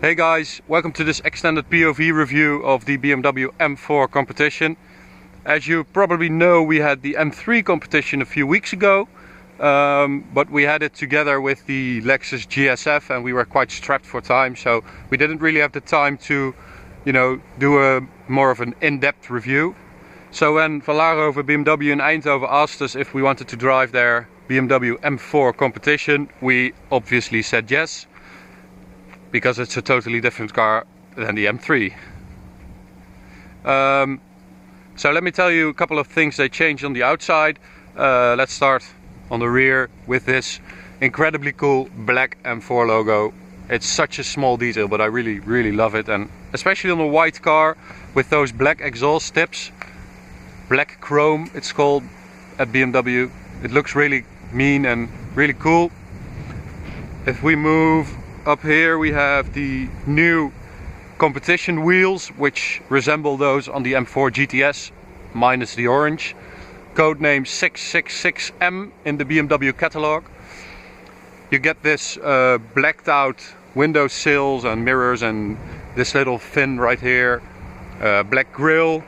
Hey guys, welcome to this extended POV review of the BMW M4 competition. As you probably know, we had the M3 competition a few weeks ago, but we had it together with the Lexus GSF and we were quite strapped for time, so we didn't really have the time to, do a more of an in-depth review. So when Valaro BMW in Eindhoven asked us if we wanted to drive their BMW M4 competition, we obviously said yes, because it's a totally different car than the M3. So let me tell you a couple of things they changed on the outside. Let's start on the rear with this incredibly cool black M4 logo. It's such a small detail, but I really love it, and especially on a white car with those black exhaust tips, black chrome it's called at BMW. It looks really mean and really cool. If we move up here, we have the new competition wheels, which resemble those on the M4 GTS, minus the orange. Codename 666M in the BMW catalog. You get this blacked out window sills and mirrors and this little fin right here. Black grille.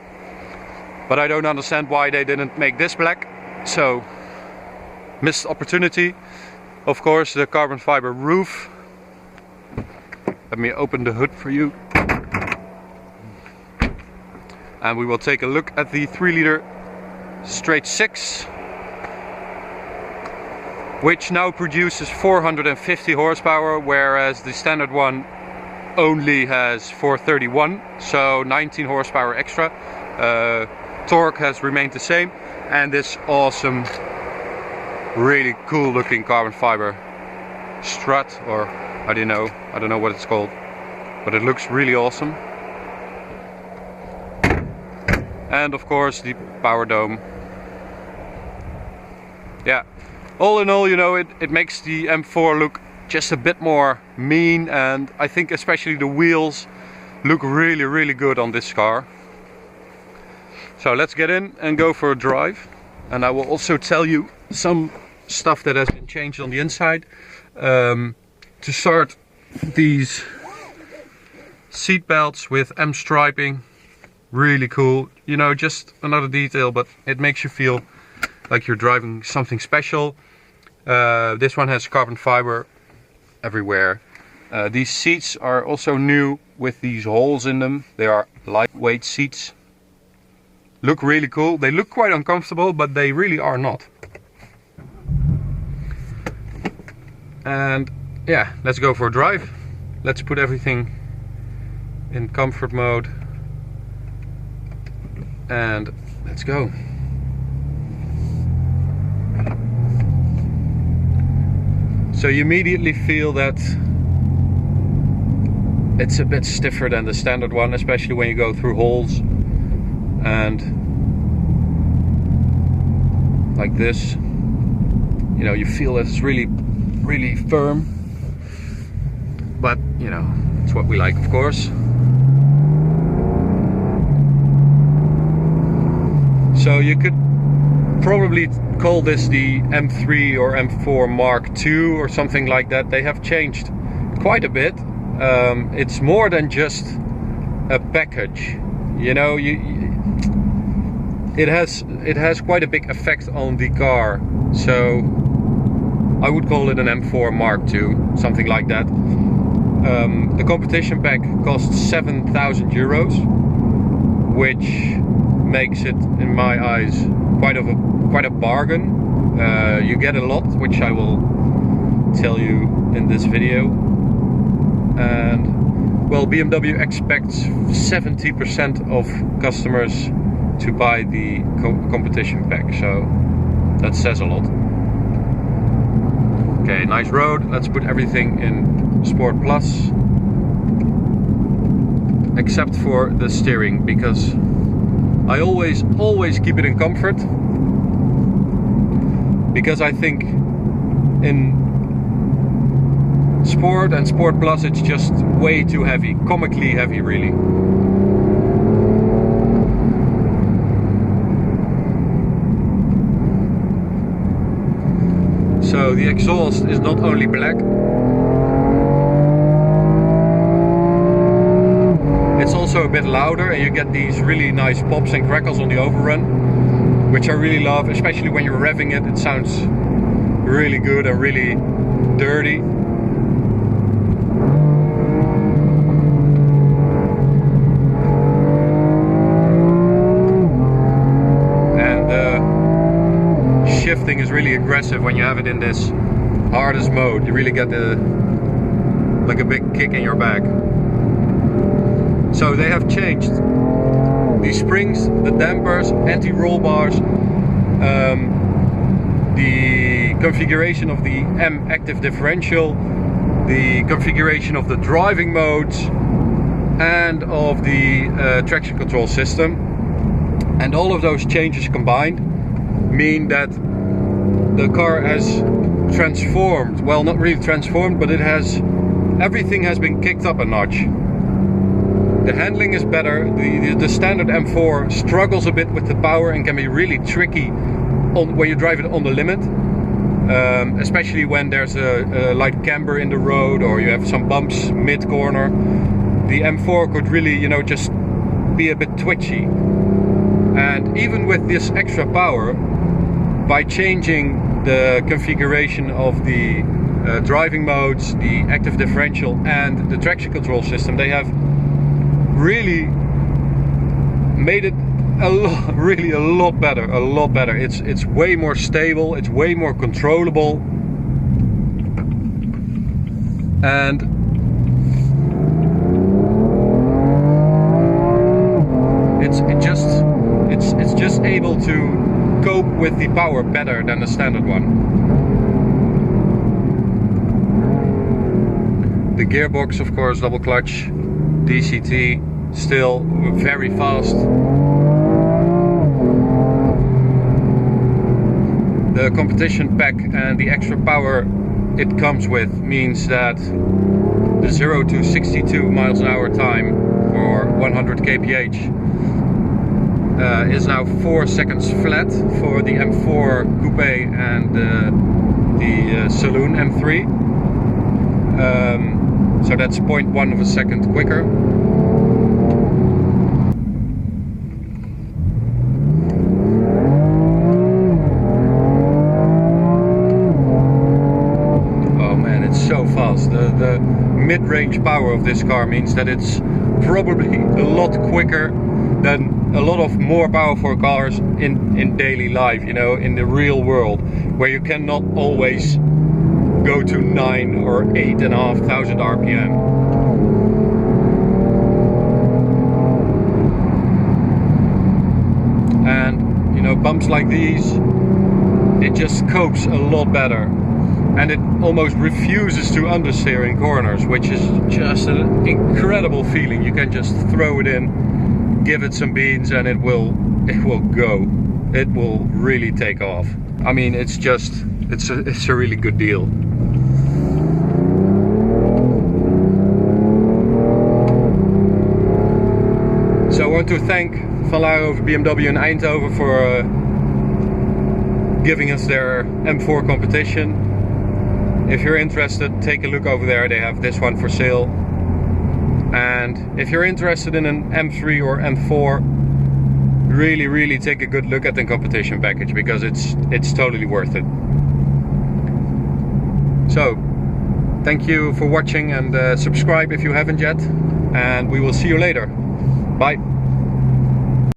But I don't understand why they didn't make this black. So, missed opportunity. Of course, the carbon fiber roof. Let me open the hood for you. And we will take a look at the 3-liter straight 6, which now produces 450 horsepower, whereas the standard one only has 431, so 19 horsepower extra. Torque has remained the same, and this awesome, really cool looking carbon fiber strut, or I don't know what it's called, but it looks really awesome. And of course the power dome. Yeah, all in all, it makes the M4 look just a bit more mean, and I think especially the wheels look really good on this car. So let's get in and go for a drive, and I will also tell you some stuff that has been changed on the inside. To start, these seat belts with M striping, really cool. Just another detail, but it makes you feel like you're driving something special. This one has carbon fiber everywhere. These seats are also new with these holes in them. They are lightweight seats. Look really cool. They look quite uncomfortable, but they really are not. And yeah, let's go for a drive. Let's put everything in comfort mode and let's go. So you immediately feel that it's a bit stiffer than the standard one, especially when you go through holes, and like this, you feel it's really firm. But, it's what we like, of course. So you could probably call this the M3 or M4 Mark II or something like that. They have changed quite a bit. It's more than just a package. It has quite a big effect on the car. So I would call it an M4 Mark II, something like that. The competition pack costs 7,000 euros, which makes it, in my eyes, quite a bargain. You get a lot, which I will tell you in this video. And well, BMW expects 70% of customers to buy the competition pack, so that says a lot. Okay, nice road. Let's put everything in Sport Plus, except for the steering, because I always keep it in comfort, because I think in Sport and Sport Plus it's just way too heavy, comically heavy really. So the exhaust is not only black, also a bit louder, and you get these really nice pops and crackles on the overrun, which I really love, especially when you're revving it. It sounds really good and really dirty. And the shifting is really aggressive when you have it in this hardest mode. You really get like a big kick in your back. So they have changed the springs, the dampers, anti-roll bars, the configuration of the M active differential, the configuration of the driving modes, and of the traction control system. And all of those changes combined mean that the car has transformed. Well, not really transformed, but everything has been kicked up a notch. The handling is better. The standard M4 struggles a bit with the power and can be really tricky when you drive it on the limit, especially when there's a light camber in the road or you have some bumps mid-corner. The M4 could really, you know, just be a bit twitchy. And even with this extra power, by changing the configuration of the driving modes, the active differential and the traction control system, they have really made it a lot better. It's way more stable, it's way more controllable, and it's just able to cope with the power better than the standard one. The gearbox, of course, double clutch, DCT, still very fast. The competition pack and the extra power it comes with means that the 0 to 62 miles an hour time for 100 kph is now 4 seconds flat for the M4 Coupe and the Saloon M3. So that's 0.1 of a second quicker. Oh man, it's so fast. The mid-range power of this car means that it's probably a lot quicker than a lot of more powerful cars in daily life, you know, in the real world, where you cannot always go to 9 or 8,500 RPM. And you know, bumps like these, it just copes a lot better, and it almost refuses to understeer in corners, which is just an incredible feeling. You can just throw it in, give it some beans, and it will go. It will really take off. I mean, it's a really good deal. So I want to thank Van Laarhoven BMW in Eindhoven for giving us their M4 competition. If you're interested, take a look over there. They have this one for sale. And if you're interested in an M3 or M4, really take a good look at the competition package, because it's totally worth it. So thank you for watching, and subscribe if you haven't yet, and we will see you later. Bye.